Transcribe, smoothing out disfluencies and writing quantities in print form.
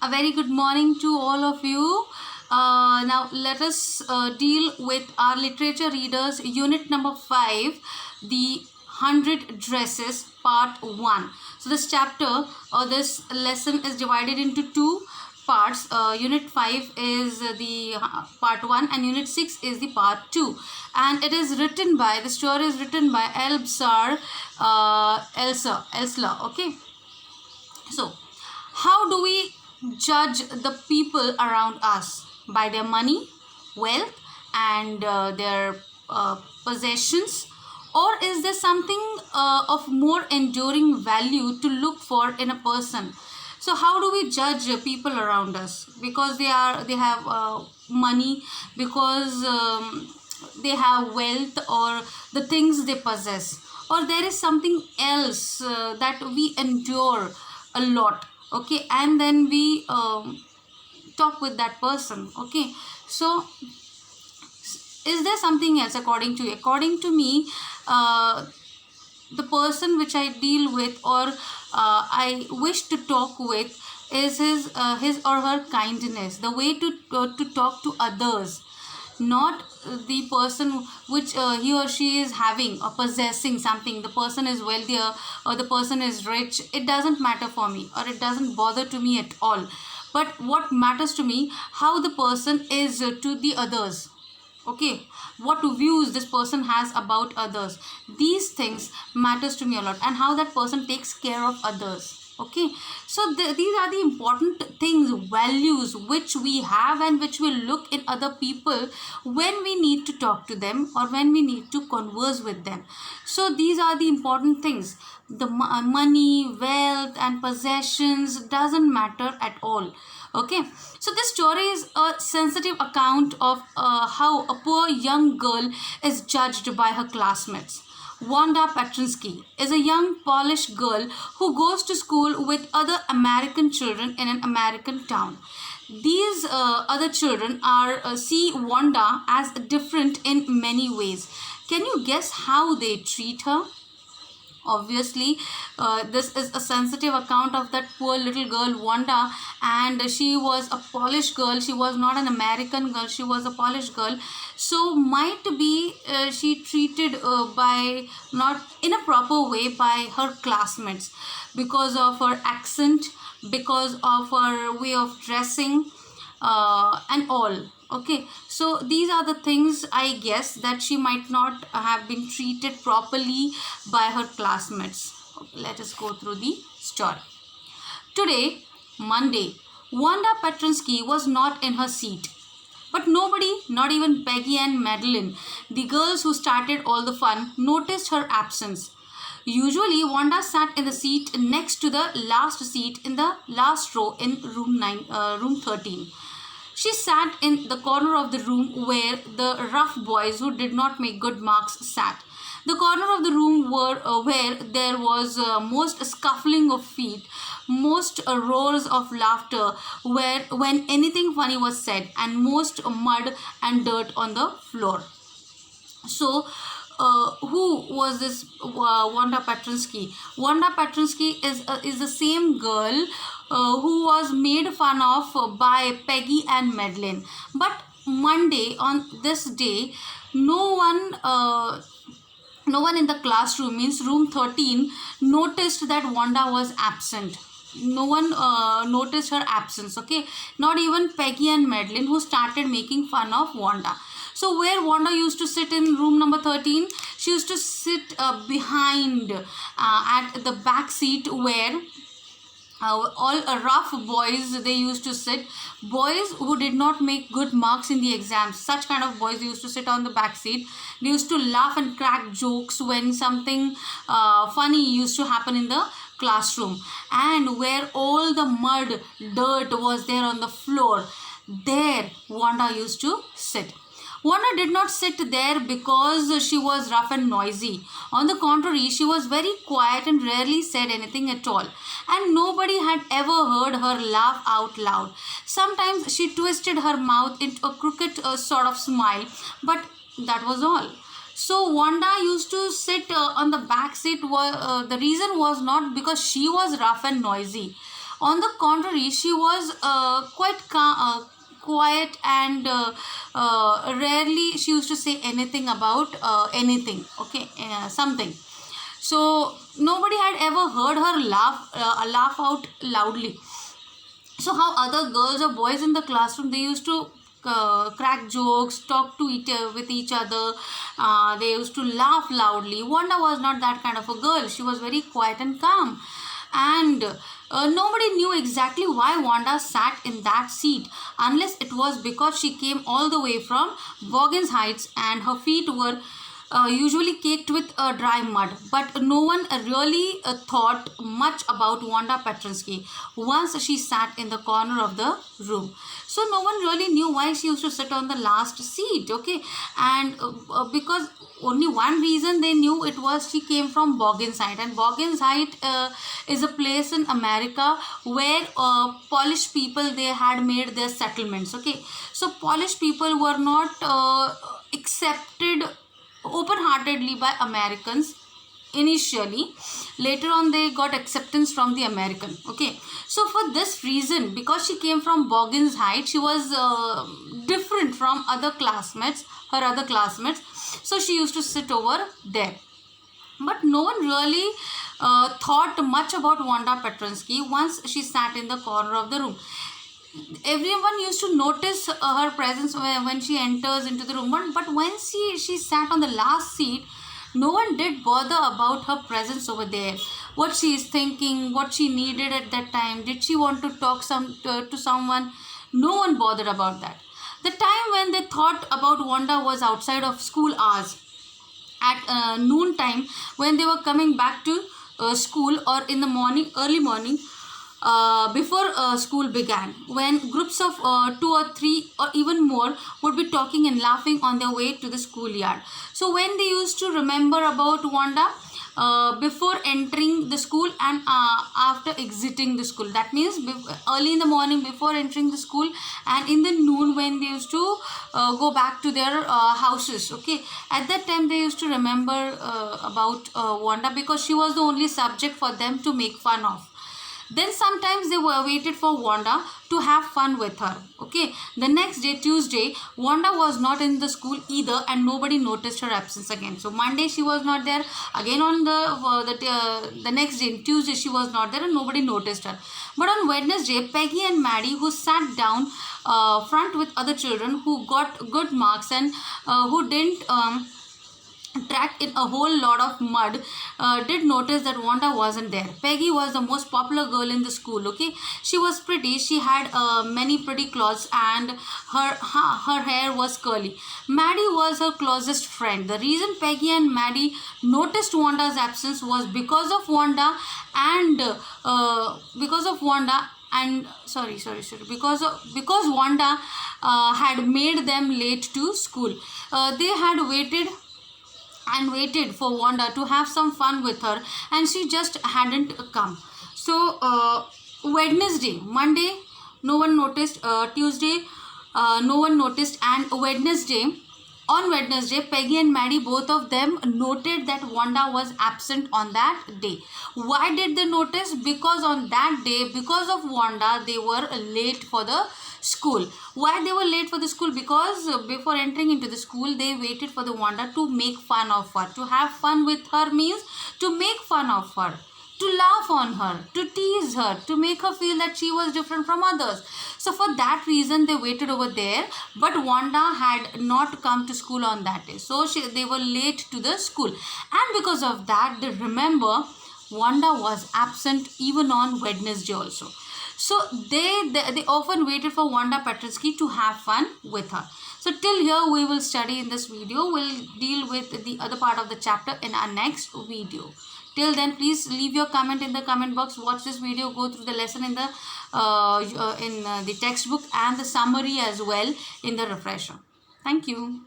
A very good morning to all of you. Now, let us deal with our literature readers, unit number 5, the 100 dresses, part 1. So, this chapter or this lesson is divided into two parts. Unit 5 is the part 1, and Unit 6 is the part 2. And it is written by, the story is written by Elbsar Elsler. Okay. So, how do we judge the people around us? By their money, wealth, and their possessions? Or is there something of more enduring value to look for in a person? So, how do we judge people around us? Because they have money, because they have wealth, or the things they possess, or there is something else that we endure a lot, okay, and then we talk with that person, okay. So is there something else according to you? According to me, the person which I deal with, or I wish to talk with, is his or her kindness, the way to talk to others, not the person which he or she is having or possessing something. The person is wealthier or the person is rich, it doesn't matter for me, or it doesn't bother to me at all. But what matters to me, how the person is to the others, okay, what views this person has about others. These things matters to me a lot, and how that person takes care of others, okay. So these are the important things, values which we have and which we look in other people when we need to talk to them or when we need to converse with them. So these are the important things. The money, wealth, and possessions doesn't matter at all, okay. So this story is a sensitive account of how a poor young girl is judged by her classmates. Wanda Petrinsky is a young Polish girl who goes to school with other American children in an American town. These other children are see Wanda as different in many ways. Can you guess how they treat her? Obviously, this is a sensitive account of that poor little girl Wanda, and she was a Polish girl. She was not an American girl, she was a Polish girl. So might be she treated by not in a proper way by her classmates, because of her accent, because of her way of dressing, and all, okay. So these are the things, I guess, that she might not have been treated properly by her classmates. Okay, let us go through the story. Today, Monday, Wanda Petrinsky was not in her seat. But nobody, not even Peggy and Madeline, the girls who started all the fun, noticed her absence. Usually, Wanda sat in the seat next to the last seat in the last row in room 13. She sat in the corner of the room where the rough boys who did not make good marks sat. The corner of the room where there was most scuffling of feet, most roars of laughter when anything funny was said, and most mud and dirt on the floor. So, who was this Wanda Petrinsky? Wanda Petrinsky is the same girl who was made fun of by Peggy and Madeline. But Monday, on this day, no one. No one in the classroom, means room 13, noticed that Wanda was absent. No one noticed her absence, okay. Not even Peggy and Madeline, who started making fun of Wanda. So where Wanda used to sit in room number 13, she used to sit behind at the back seat where all rough boys, they used to sit. Boys who did not make good marks in the exams, such kind of boys, they used to sit on the back seat. They used to laugh and crack jokes when something funny used to happen in the classroom. And where all the mud, dirt was there on the floor, there Wanda used to sit. Wanda did not sit there because she was rough and noisy. On the contrary, she was very quiet and rarely said anything at all. And nobody had ever heard her laugh out loud. Sometimes she twisted her mouth into a crooked sort of smile, but that was all. So Wanda used to sit on the back seat. The reason was not because she was rough and noisy. On the contrary, she was quiet and rarely she used to say anything about anything, okay, something. So nobody had ever heard her laugh out loudly. So how other girls or boys in the classroom, they used to crack jokes, talk to with each other, they used to laugh loudly. Wanda was not that kind of a girl. She was very quiet and calm, and nobody knew exactly why Wanda sat in that seat, unless it was because she came all the way from Boggins Heights and her feet were usually caked with dry mud. But no one really thought much about Wanda Petrinsky once she sat in the corner of the room. So no one really knew why she used to sit on the last seat, okay? And because only one reason they knew, it was she came from Boggins Heights, and Boggins Heights is a place in America where Polish people, they had made their settlements, okay? So Polish people were not accepted open-heartedly by Americans initially. Later on, they got acceptance from the American, okay? So for this reason, because she came from Boggins Heights, she was different from other classmates, her other classmates. So she used to sit over there. But no one really thought much about Wanda Petrinsky once she sat in the corner of the room. Everyone used to notice her presence when she enters into the room, but when she sat on the last seat, no one did bother about her presence over there, what she is thinking, what she needed at that time, did she want to talk to someone. No one bothered about that. The time when they thought about Wanda was outside of school hours, at noon time, when they were coming back to school, or in the morning, early morning, before school began, when groups of 2 or 3 or even more would be talking and laughing on their way to the schoolyard. So when they used to remember about Wanda before entering the school and after exiting the school, that means early in the morning before entering the school, and in the noon when they used to go back to their houses, okay, at that time they used to remember about Wanda, because she was the only subject for them to make fun of. Then sometimes they were waited for Wanda to have fun with her, okay. The next day, Tuesday, Wanda was not in the school either, and nobody noticed her absence again. So Monday she was not there, again on the next day, Tuesday, she was not there and nobody noticed her. But on Wednesday, Peggy and Maddie, who sat down front with other children who got good marks and who didn't track in a whole lot of mud, did notice that Wanda wasn't there. Peggy was the most popular girl in the school, okay. She was pretty, she had many pretty clothes, and her hair was curly. Maddie was her closest friend. The reason Peggy and Maddie noticed Wanda's absence was because of Wanda and because Wanda had made them late to school. They had waited for Wanda to have some fun with her, and she just hadn't come. So Wednesday, Monday, no one noticed. Tuesday, no one noticed, and on Wednesday, Peggy and Maddie, both of them noted that Wanda was absent on that day. Why did they notice? Because on that day, because of Wanda, they were late for the school. Why they were late for the school? Because before entering into the school, they waited for the Wanda to make fun of her. To have fun with her means to make fun of her, to laugh on her, to tease her, to make her feel that she was different from others. So for that reason, they waited over there. But Wanda had not come to school on that day, so they were late to the school, and because of that, they remember Wanda was absent even on Wednesday also. So they often waited for Wanda Petrinsky to have fun with her. So till here we will study in this video. We'll deal with the other part of the chapter in our next video. Till then, please leave your comment in the comment box. Watch this video, go through the lesson in the textbook, and the summary as well in the refresher. Thank you.